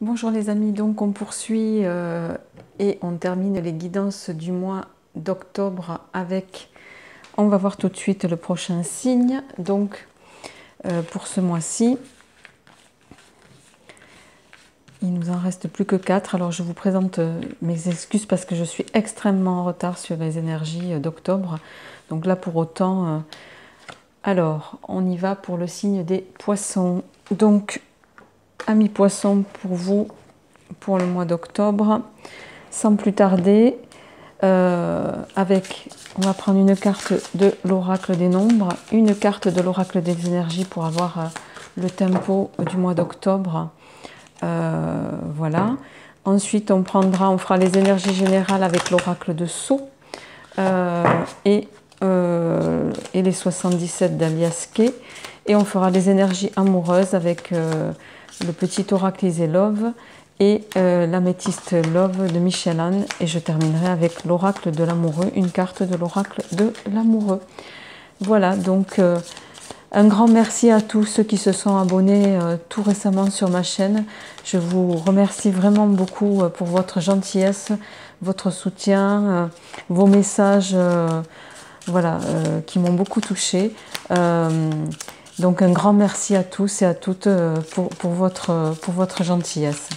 Bonjour les amis, donc on poursuit et on termine les guidances du mois d'octobre avec, on va voir tout de suite le prochain signe. Donc pour ce mois-ci, il nous en reste plus que 4. Alors je vous présente mes excuses parce que je suis extrêmement en retard sur les énergies d'octobre. Donc là pour autant, alors on y va pour le signe des poissons. Donc amis poissons, pour vous, pour le mois d'octobre, sans plus tarder, on va prendre une carte de l'oracle des nombres, une carte de l'oracle des énergies pour avoir le tempo du mois d'octobre. Voilà. Ensuite, on fera les énergies générales avec l'oracle de Sceaux et les 77 d'Alias Kay. Et on fera les énergies amoureuses avec le petit oracle Iselove et l'améthyste Love de Michel-Anne. Et je terminerai avec l'oracle de l'amoureux, une carte de l'oracle de l'amoureux. Voilà, donc un grand merci à tous ceux qui se sont abonnés tout récemment sur ma chaîne. Je vous remercie vraiment beaucoup pour votre gentillesse, votre soutien, vos messages voilà, qui m'ont beaucoup touchée. Donc un grand merci à tous et à toutes pour votre gentillesse.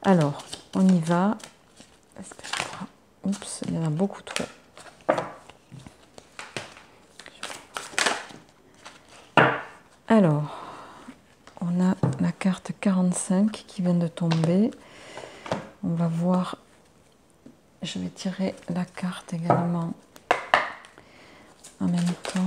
Alors, on y va. Oups, il y en a beaucoup trop. Alors, on a la carte 45 qui vient de tomber. On va voir. Je vais tirer la carte également en même temps.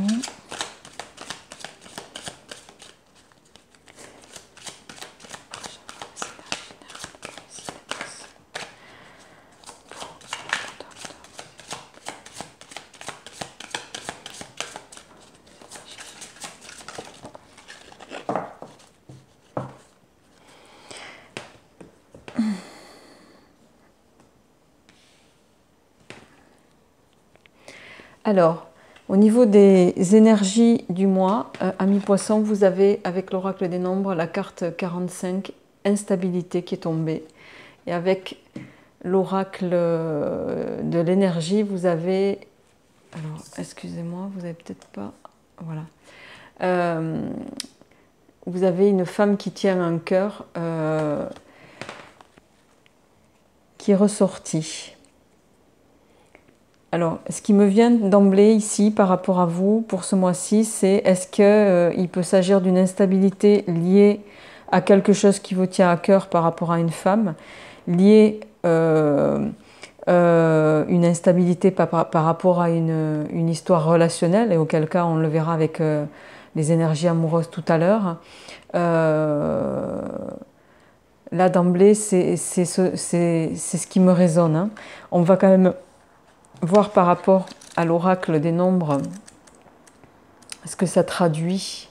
Alors, au niveau des énergies du mois, amis poissons, vous avez avec l'oracle des nombres la carte 45, instabilité qui est tombée. Et avec l'oracle de l'énergie, vous avez... Alors, excusez-moi, vous n'avez peut-être pas... Voilà. Vous avez une femme qui tient un cœur qui est ressorti. Alors, ce qui me vient d'emblée ici par rapport à vous pour ce mois-ci, c'est est-ce qu'il peut s'agir d'une instabilité liée à quelque chose qui vous tient à cœur par rapport à une femme, liée une instabilité par rapport à une histoire relationnelle, et auquel cas on le verra avec les énergies amoureuses tout à l'heure. Là d'emblée, c'est ce qui me résonne. Hein. On va quand même voir par rapport à l'oracle des nombres ce que ça traduit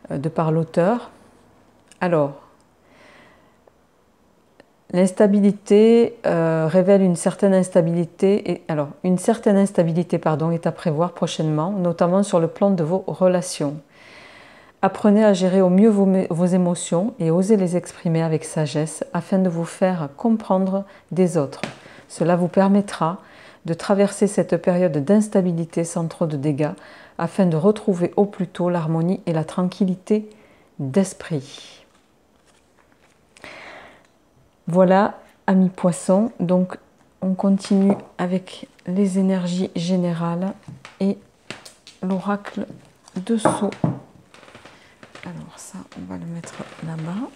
de par l'auteur. Alors, l'instabilité révèle une certaine instabilité, une certaine instabilité est à prévoir prochainement, notamment sur le plan de vos relations. Apprenez à gérer au mieux vos émotions et osez les exprimer avec sagesse afin de vous faire comprendre des autres. Cela vous permettra de traverser cette période d'instabilité sans trop de dégâts afin de retrouver au plus tôt l'harmonie et la tranquillité d'esprit. Voilà, amis poissons, donc on continue avec les énergies générales et l'oracle de Sceaux. Alors ça, on va le mettre là-bas.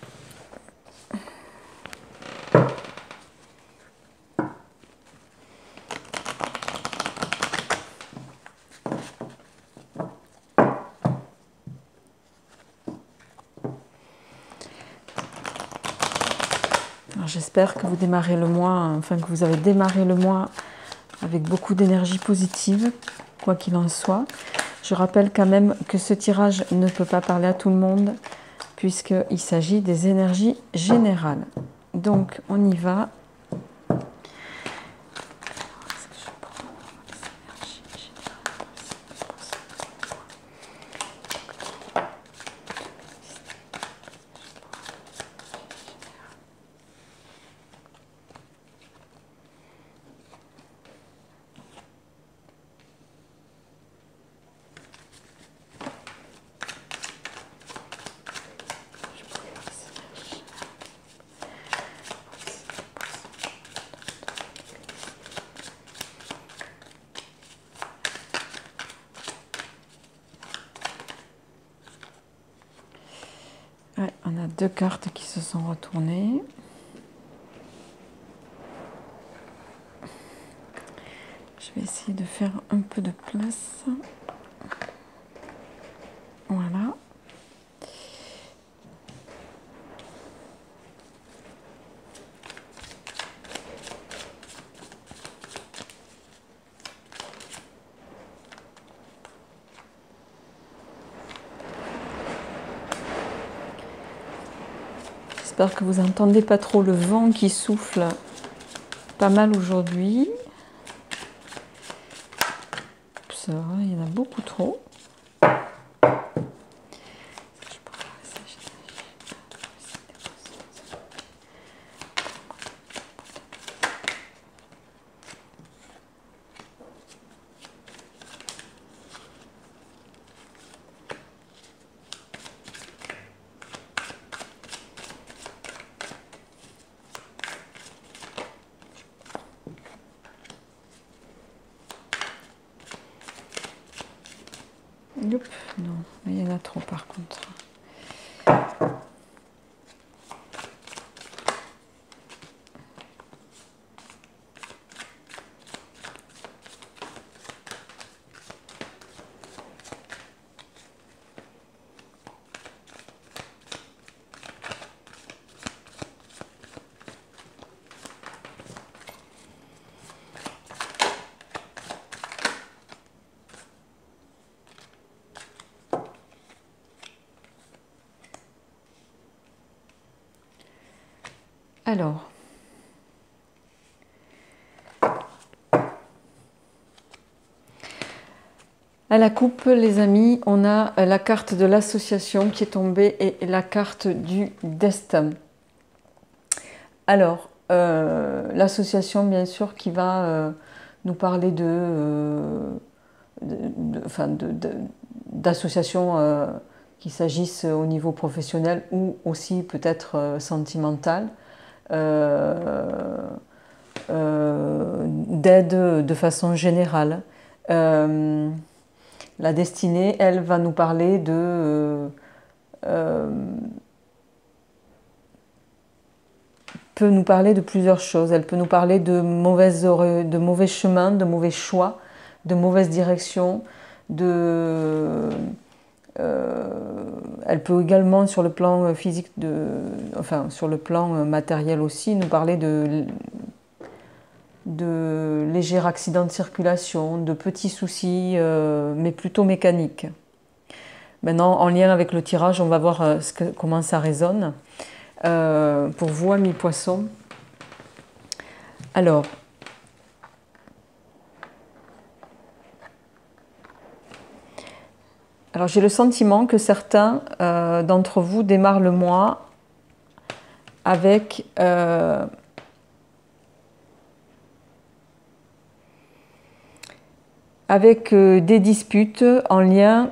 J'espère que vous démarrez le mois, enfin que vous avez démarré le mois avec beaucoup d'énergie positive, quoi qu'il en soit. Je rappelle quand même que ce tirage ne peut pas parler à tout le monde, puisqu'il s'agit des énergies générales. Donc, on y va. Ouais, on a deux cartes qui se sont retournées. Je vais essayer de faire un peu de place. Voilà. J'espère que vous n'entendez pas trop le vent qui souffle pas mal aujourd'hui. Ça va, il y en a beaucoup trop. Oups, non, il y en a trop par contre. Alors, à la coupe, les amis, on a la carte de l'association qui est tombée et la carte du destin. Alors, l'association, bien sûr, qui va nous parler d'associations qu'il s'agisse au niveau professionnel ou aussi peut-être sentimental. D'aide de façon générale. La destinée, elle, va nous parler peut nous parler de plusieurs choses. Elle peut nous parler de mauvais chemins, de mauvais choix, de mauvaises directions, elle peut également, sur le plan physique, enfin sur le plan matériel aussi, nous parler de légers accidents de circulation, de petits soucis, mais plutôt mécaniques. Maintenant, en lien avec le tirage, on va voir comment ça résonne. Pour vous, amis poissons. Alors, j'ai le sentiment que certains d'entre vous démarrent le mois avec des disputes en lien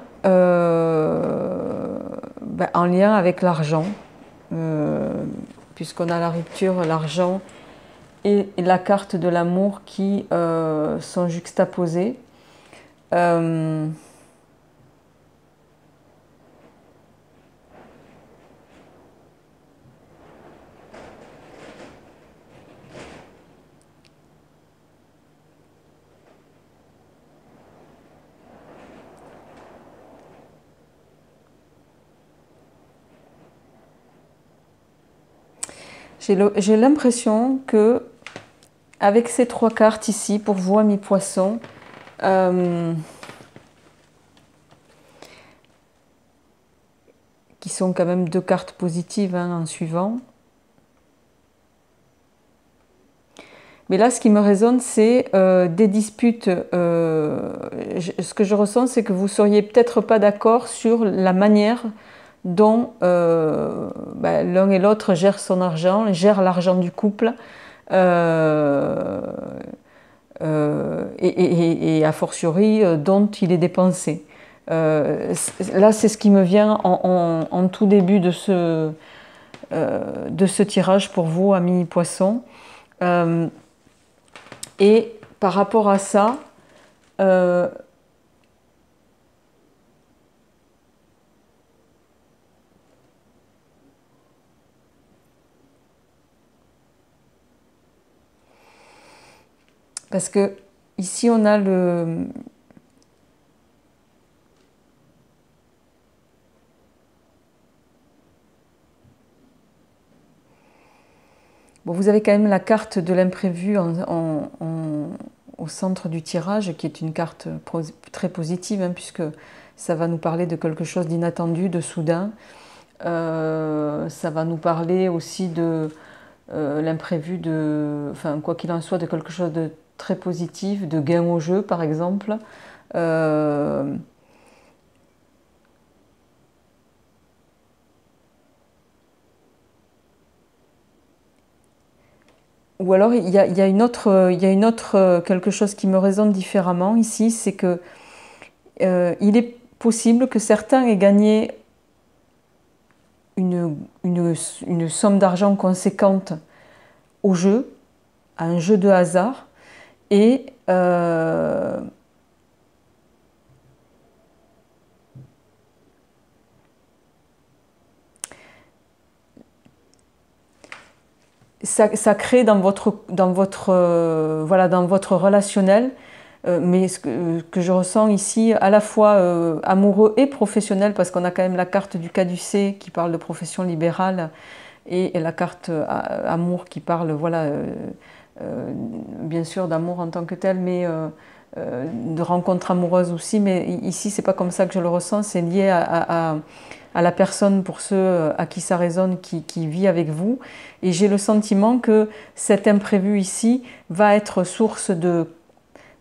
avec l'argent, puisqu'on a la rupture, l'argent et la carte de l'amour qui sont juxtaposées. J'ai l'impression que avec ces trois cartes ici, pour vous, amis poissons, qui sont quand même deux cartes positives en suivant. Mais là, ce qui me résonne, c'est des disputes. Ce que je ressens, c'est que vous ne seriez peut-être pas d'accord sur la manière dont l'un et l'autre gèrent son argent, gèrent l'argent du couple, et a fortiori dont il est dépensé. Là, c'est ce qui me vient en tout début de ce tirage pour vous, amis poissons. Et par rapport à ça, Parce que ici, on a le... Bon, vous avez quand même la carte de l'imprévu au centre du tirage, qui est une carte très positive, hein, puisque ça va nous parler de quelque chose d'inattendu, de soudain. Ça va nous parler aussi de l'imprévu, enfin, quoi qu'il en soit, de quelque chose de très positif, de gain au jeu, par exemple. Ou alors, il y a une autre, quelque chose qui me résonne différemment ici, c'est que il est possible que certains aient gagné une somme d'argent conséquente au jeu, à un jeu de hasard, et ça crée dans votre relationnel, mais ce que je ressens ici, à la fois amoureux et professionnel, parce qu'on a quand même la carte du caducée qui parle de profession libérale, et la carte amour qui parle, voilà, bien sûr d'amour en tant que tel, mais de rencontres amoureuses aussi. Mais ici, c'est pas comme ça que je le ressens, c'est lié à la personne, pour ceux à qui ça résonne, qui vit avec vous. Et j'ai le sentiment que cet imprévu ici va être source d'un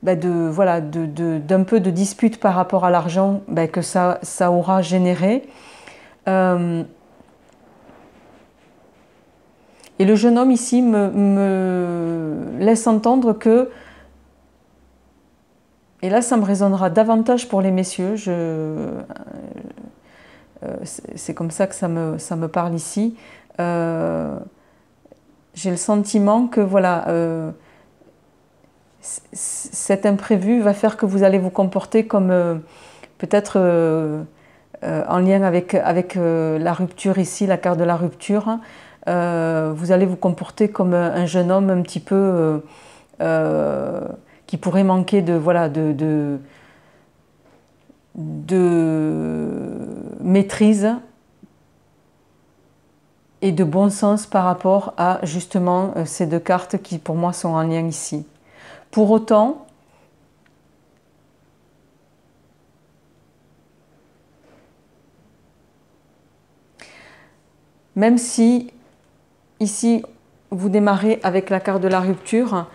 peu de dispute par rapport à l'argent que ça aura généré. Et le jeune homme ici me laisse entendre que, et là ça me résonnera davantage pour les messieurs, c'est comme ça que ça me parle ici, j'ai le sentiment que voilà, cet imprévu va faire que vous allez vous comporter comme peut-être en lien avec la rupture ici, la carte de la rupture. Vous allez vous comporter comme un jeune homme un petit peu qui pourrait manquer de maîtrise et de bon sens par rapport à justement ces deux cartes qui pour moi sont en lien ici. Pour autant, même si ici vous démarrez avec la carte de la rupture,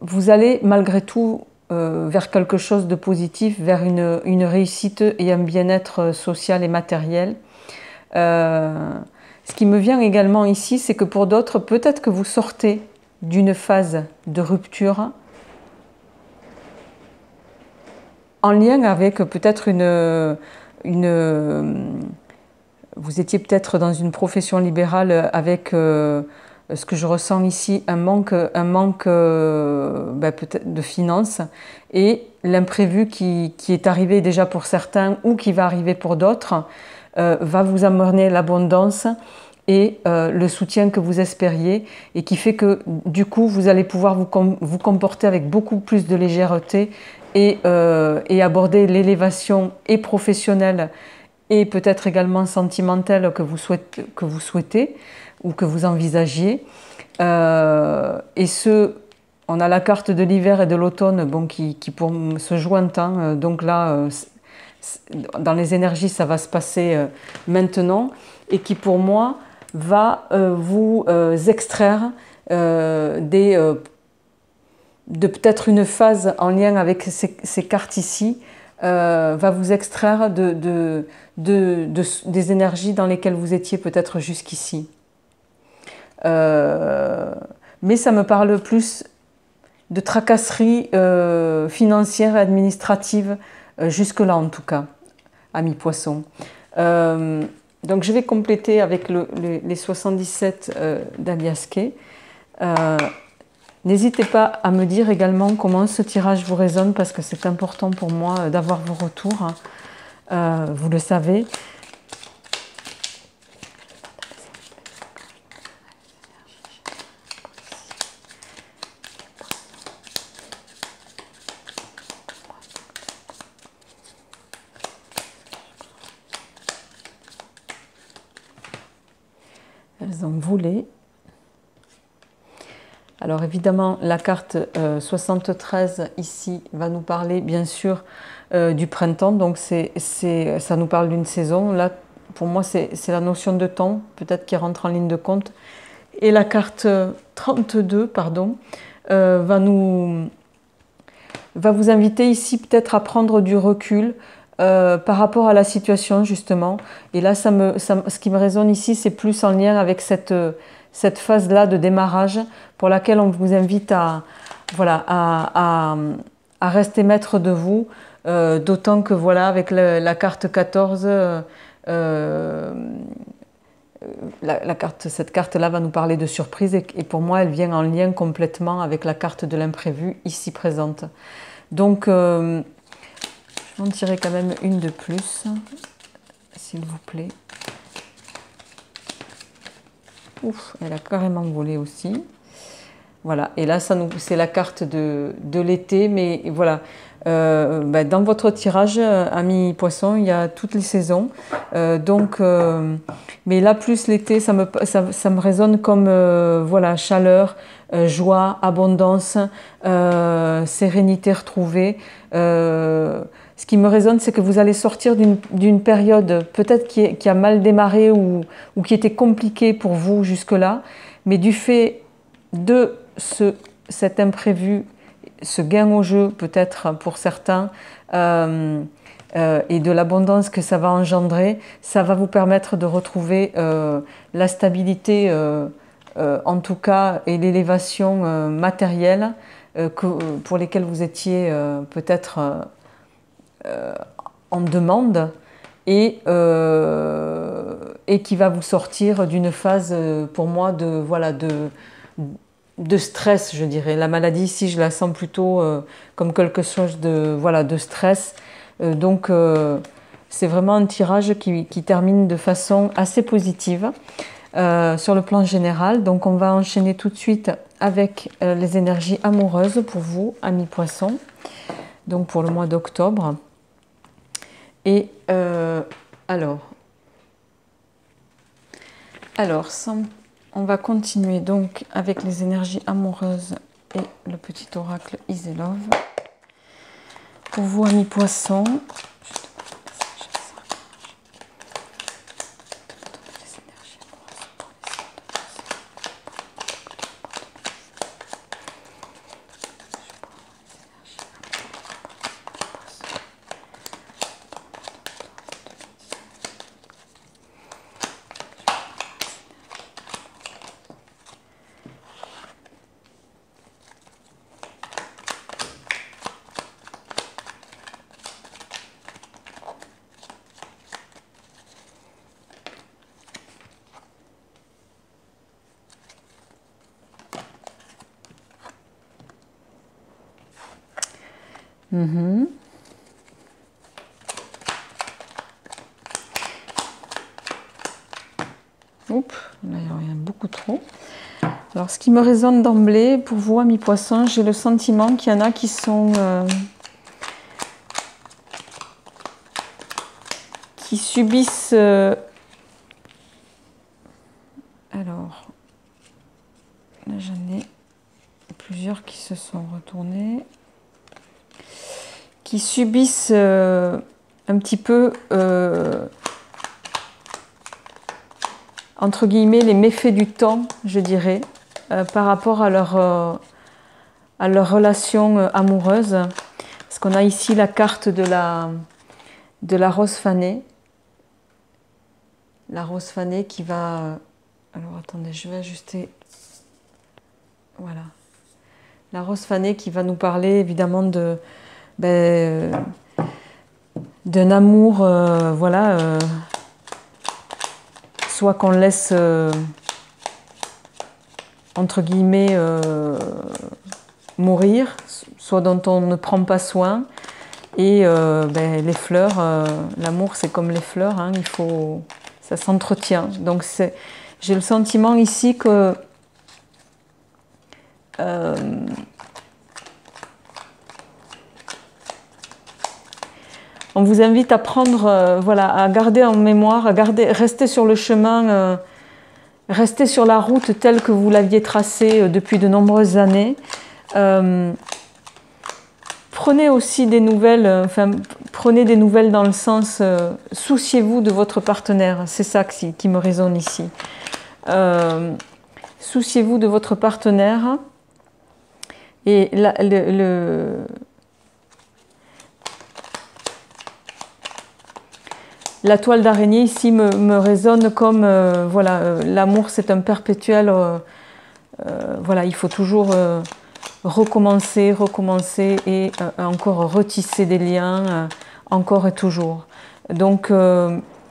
vous allez malgré tout vers quelque chose de positif, vers une réussite et un bien-être social et matériel. Ce qui me vient également ici, c'est que pour d'autres, peut-être que vous sortez d'une phase de rupture en lien avec peut-être vous étiez peut-être dans une profession libérale avec ce que je ressens ici, un manque peut-être de finances, et l'imprévu qui est arrivé déjà pour certains ou qui va arriver pour d'autres va vous amener l'abondance et le soutien que vous espériez, et qui fait que du coup vous allez pouvoir vous comporter avec beaucoup plus de légèreté et aborder l'élévation et professionnelle et peut-être également sentimentale que vous souhaitez ou que vous envisagiez. Et on a la carte de l'hiver et de l'automne, bon, qui pour se joint, hein, donc là, dans les énergies, ça va se passer maintenant, et qui pour moi va vous extraire de peut-être une phase en lien avec ces cartes ici, va vous extraire des énergies dans lesquelles vous étiez peut-être jusqu'ici. Mais ça me parle plus de tracasseries financières et administratives, jusque-là en tout cas, amis poissons. Donc je vais compléter avec les 77 d'Alias Kay. N'hésitez pas à me dire également comment ce tirage vous résonne, parce que c'est important pour moi d'avoir vos retours, vous le savez. elles ont volé. Alors évidemment, la carte 73 ici va nous parler bien sûr du printemps, donc ça nous parle d'une saison. Là, pour moi, c'est la notion de temps, peut-être qui rentre en ligne de compte. Et la carte 32, pardon, va vous inviter ici peut-être à prendre du recul par rapport à la situation justement. Et là, ce qui me résonne ici, c'est plus en lien avec cette phase-là de démarrage pour laquelle on vous invite à, voilà, à rester maître de vous, d'autant que voilà, avec la carte 14, cette carte-là va nous parler de surprise et pour moi, elle vient en lien complètement avec la carte de l'imprévu ici présente. Donc, je vais en tirer quand même une de plus, s'il vous plaît. Ouf, elle a carrément volé aussi. Voilà, et là, c'est la carte de l'été, mais voilà. Dans votre tirage, ami Poisson, il y a toutes les saisons. Mais là, plus l'été, ça me résonne comme voilà, chaleur, joie, abondance, sérénité retrouvée. Ce qui me résonne, c'est que vous allez sortir d'une période peut-être qui a mal démarré ou qui était compliquée pour vous jusque-là, mais du fait de cet imprévu, ce gain au jeu peut-être pour certains, et de l'abondance que ça va engendrer, ça va vous permettre de retrouver la stabilité, en tout cas, et l'élévation matérielle pour lesquelles vous étiez peut-être en demande et qui va vous sortir d'une phase, pour moi, de stress, je dirais. La maladie, ici, je la sens plutôt comme quelque chose de stress. C'est vraiment un tirage qui termine de façon assez positive sur le plan général. Donc, on va enchaîner tout de suite avec les énergies amoureuses pour vous, amis poissons, donc pour le mois d'octobre. Et on va continuer donc avec les énergies amoureuses et le petit oracle Iselov. Pour vous, amis poissons, oups, là il y en a beaucoup trop. Alors ce qui me résonne d'emblée, pour vous, amis poissons, j'ai le sentiment qu'il y en a qui sont qui subissent alors là j'en ai plusieurs qui se sont retournés, qui subissent un petit peu entre guillemets les méfaits du temps, je dirais, par rapport à leur relation amoureuse. Parce qu'on a ici la carte de la rose fanée. La rose fanée qui va... Alors attendez, je vais ajuster. Voilà. La rose fanée qui va nous parler évidemment d'un amour, voilà, soit qu'on laisse, entre guillemets, mourir, soit dont on ne prend pas soin. Et les fleurs, l'amour c'est comme les fleurs, hein, ça s'entretient. Donc j'ai le sentiment ici que on vous invite à prendre, voilà, à garder en mémoire, rester sur le chemin restez sur la route telle que vous l'aviez tracée depuis de nombreuses années. Prenez aussi des nouvelles, prenez des nouvelles dans le sens, souciez-vous de votre partenaire, c'est ça qui me résonne ici. Souciez-vous de votre partenaire et la toile d'araignée ici me résonne comme, voilà, l'amour c'est un perpétuel, voilà, il faut toujours recommencer et encore retisser des liens, encore et toujours. Donc,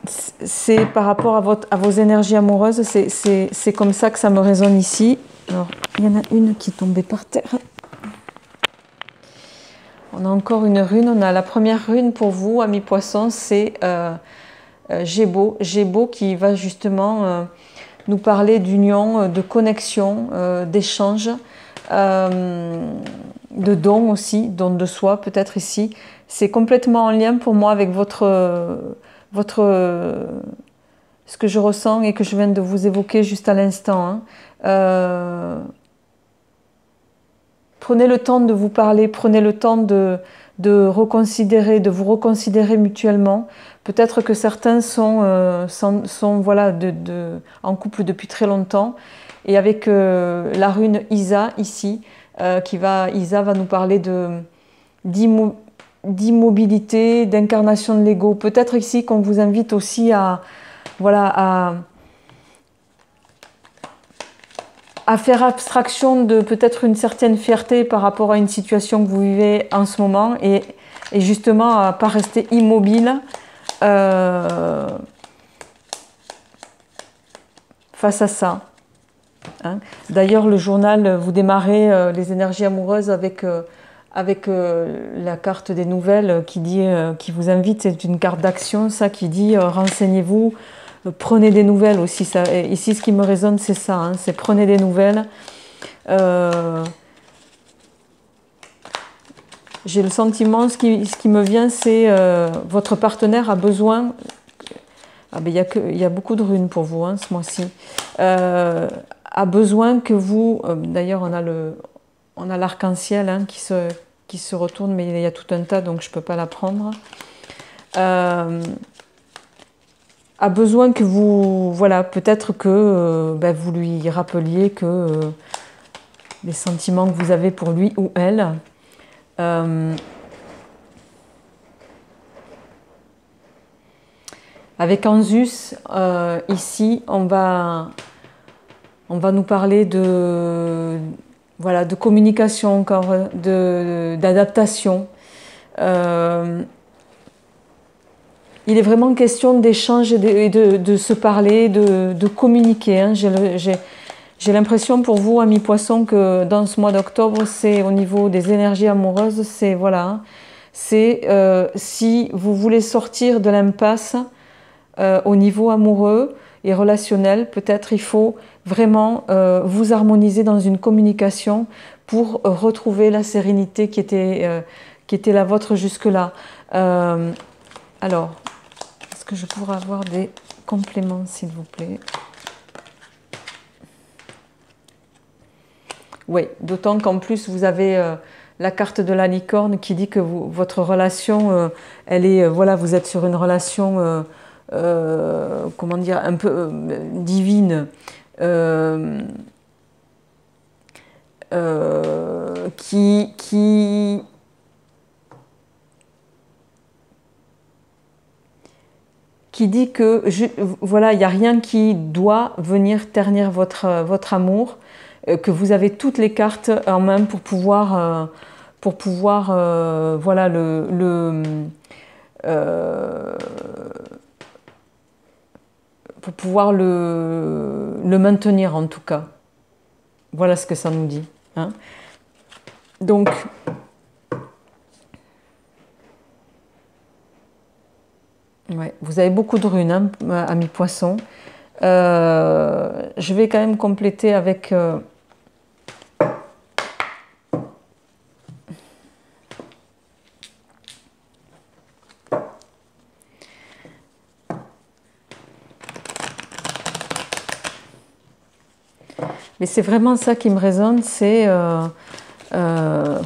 c'est par rapport à vos énergies amoureuses, c'est comme ça que ça me résonne ici. Alors, il y en a une qui est tombée par terre. On a encore une rune. On a la première rune pour vous, amis poissons, c'est Gébo. Gébo qui va justement nous parler d'union, de connexion, d'échange, de don aussi, don de soi peut-être ici. C'est complètement en lien pour moi avec ce que je ressens et que je viens de vous évoquer juste à l'instant. Hein. Prenez le temps de vous parler, prenez le temps de reconsidérer, de vous reconsidérer mutuellement. Peut-être que certains sont voilà, en couple depuis très longtemps. Et avec la rune Isa ici, Isa va nous parler d'immobilité, d'incarnation de l'ego. Peut-être ici qu'on vous invite aussi à faire abstraction de peut-être une certaine fierté par rapport à une situation que vous vivez en ce moment et justement à ne pas rester immobile face à ça. Hein. D'ailleurs, le journal, vous démarrez les énergies amoureuses avec la carte des nouvelles qui vous invite, c'est une carte d'action, ça qui dit renseignez-vous, prenez des nouvelles aussi. Ça, ici, ce qui me résonne, c'est ça, hein, c'est prenez des nouvelles. J'ai le sentiment, ce qui me vient, c'est votre partenaire a besoin. Ah ben, il y a beaucoup de runes pour vous, hein, ce mois-ci. A besoin que vous. D'ailleurs, on a l'arc-en-ciel hein, qui se retourne, mais il y a tout un tas, donc je ne peux pas la prendre. A besoin que vous, voilà, peut-être que vous lui rappeliez que les sentiments que vous avez pour lui ou elle. Avec Anzus, ici, on va nous parler de communication encore, d'adaptation. Il est vraiment question d'échange et de se parler, de communiquer. Hein. J'ai l'impression pour vous, amis poissons, que dans ce mois d'octobre, c'est au niveau des énergies amoureuses, c'est voilà, c'est si vous voulez sortir de l'impasse au niveau amoureux et relationnel, peut-être il faut vraiment vous harmoniser dans une communication pour retrouver la sérénité qui était la vôtre jusque-là. Alors, est-ce que je pourrais avoir des compléments, s'il vous plaît? Oui, d'autant qu'en plus, vous avez la carte de la licorne qui dit que votre relation, elle est, voilà, vous êtes sur une relation, comment dire, un peu divine, qui dit que voilà, il n'y a rien qui doit venir ternir votre amour, que vous avez toutes les cartes en main pour pouvoir voilà, pour pouvoir le maintenir en tout cas. Voilà ce que ça nous dit. Hein. Donc, ouais, vous avez beaucoup de runes, hein, amis poissons. Je vais quand même compléter avec... Mais c'est vraiment ça qui me résonne, c'est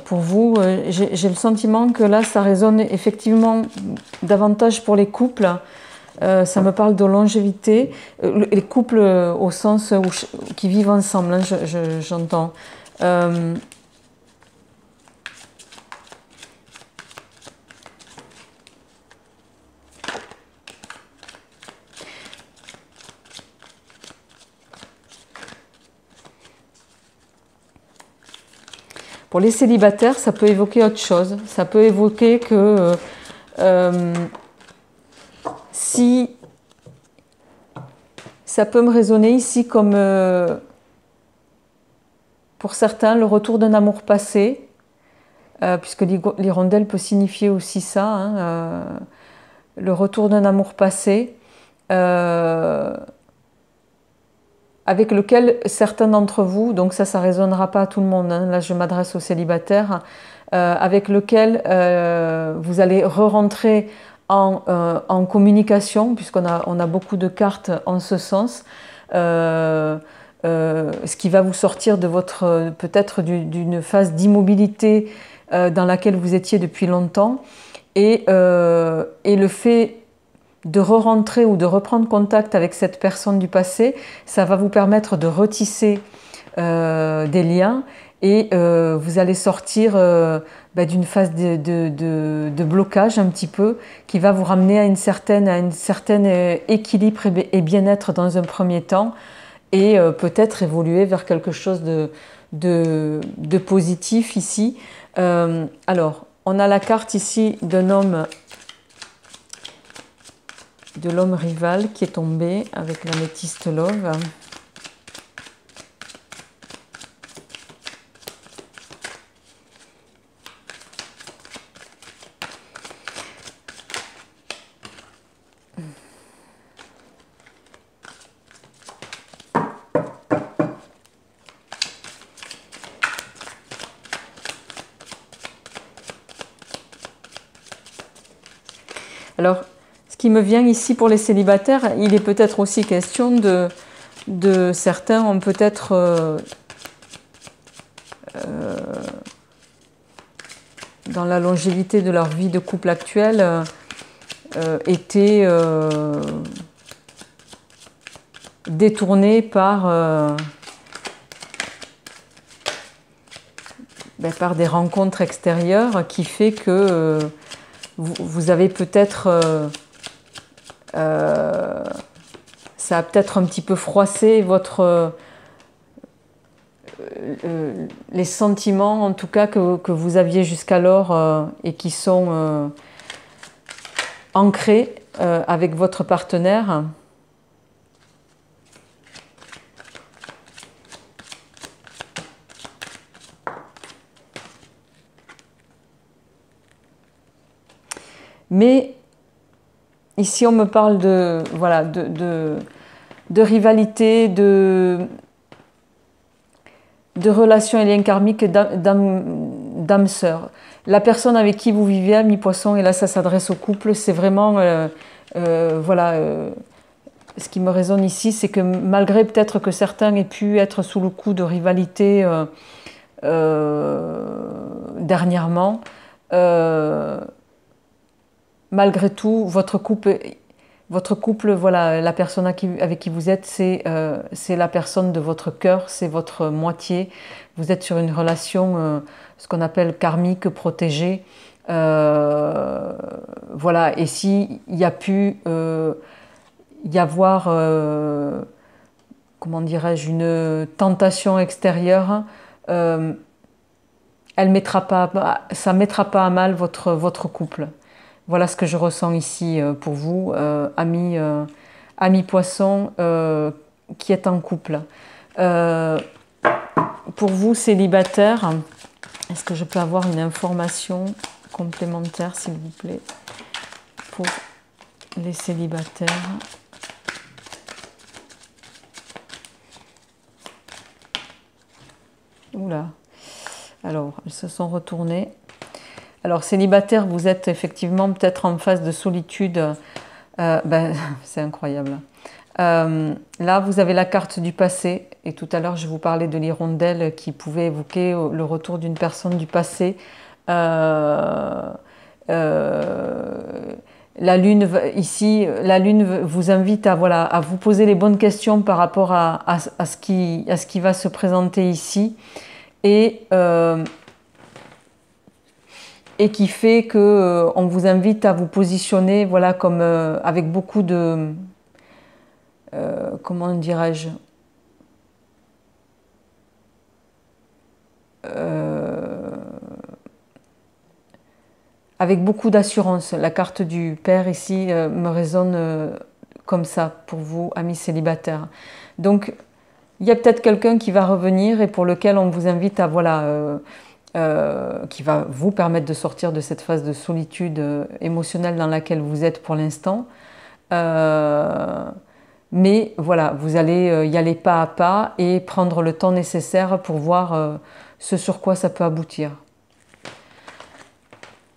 pour vous, j'ai le sentiment que là, ça résonne effectivement davantage pour les couples. Ça me parle de longévité, les couples au sens où qui vivent ensemble, hein, j'entends. Pour les célibataires, ça peut évoquer autre chose. Ça peut évoquer que si ça peut me résonner ici comme pour certains le retour d'un amour passé, puisque l'hirondelle peut signifier aussi ça, hein, le retour d'un amour passé, avec lequel certains d'entre vous, donc ça résonnera pas à tout le monde, hein, là je m'adresse aux célibataires, avec lequel vous allez re-rentrer en communication, puisqu'on a beaucoup de cartes en ce sens, ce qui va vous sortir de votre peut-être d'une phase d'immobilité dans laquelle vous étiez depuis longtemps, et le fait de re-rentrer ou de reprendre contact avec cette personne du passé, ça va vous permettre de retisser des liens, et vous allez sortir d'une phase de blocage un petit peu, qui va vous ramener à une certaine équilibre et bien-être dans un premier temps, et peut-être évoluer vers quelque chose de positif ici. Alors, on a la carte ici d'un homme, de l'homme rival qui est tombé avec l'améthyste love. Alors, ce qui me vient ici pour les célibataires, il est peut-être aussi question de certains ont peut-être dans la longévité de leur vie de couple actuelle été détournés par des rencontres extérieures, qui fait que vous avez peut-être ça a peut-être un petit peu froissé les sentiments en tout cas que vous aviez jusqu'alors et qui sont ancrés avec votre partenaire. Mais ici, on me parle de rivalité, de relations et liens karmiques d'âme sœur. La personne avec qui vous vivez, ami poisson, et là ça s'adresse au couple, c'est vraiment ce qui me résonne ici, c'est que malgré peut-être que certains aient pu être sous le coup de rivalité dernièrement, malgré tout, votre couple, voilà, la personne avec qui vous êtes, c'est la personne de votre cœur, c'est votre moitié. Vous êtes sur une relation, ce qu'on appelle karmique, protégée. Voilà, et s'il y a pu y avoir, comment dirais-je, une tentation extérieure, ça ne mettra pas à mal votre couple. Voilà ce que je ressens ici pour vous, amis poissons qui êtes en couple. Pour vous, célibataires, est-ce que je peux avoir une information complémentaire, s'il vous plaît, pour les célibataires? Oula. Alors, elles se sont retournées. Alors, célibataire, vous êtes effectivement peut-être en phase de solitude. C'est incroyable. Là, vous avez la carte du passé. Et tout à l'heure, je vous parlais de l'hirondelle qui pouvait évoquer le retour d'une personne du passé. La lune, ici, la lune vous invite à, voilà, à vous poser les bonnes questions par rapport à ce qui va se présenter ici. Et qui fait que on vous invite à vous positionner, voilà, comme avec beaucoup de, comment dirais-je, avec beaucoup d'assurance. La carte du Père ici me résonne comme ça pour vous, amis célibataires. Donc, il y a peut-être quelqu'un qui va revenir et pour lequel on vous invite à, voilà, qui va vous permettre de sortir de cette phase de solitude émotionnelle dans laquelle vous êtes pour l'instant. Mais voilà, vous allez y aller pas à pas et prendre le temps nécessaire pour voir ce sur quoi ça peut aboutir.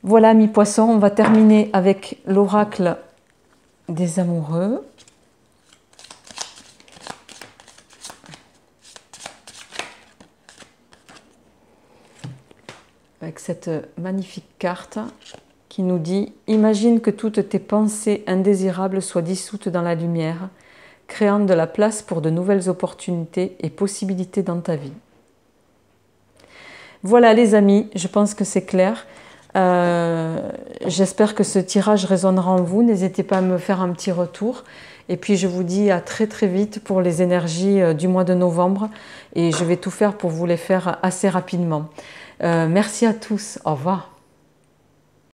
Voilà, mes poissons, on va terminer avec l'oracle des amoureux. Avec cette magnifique carte qui nous dit « Imagine que toutes tes pensées indésirables soient dissoutes dans la lumière, créant de la place pour de nouvelles opportunités et possibilités dans ta vie. » Voilà les amis, je pense que c'est clair. J'espère que ce tirage résonnera en vous. N'hésitez pas à me faire un petit retour. Et puis je vous dis à très très vite pour les énergies du mois de novembre. Et je vais tout faire pour vous les faire assez rapidement. Merci à tous. Au revoir.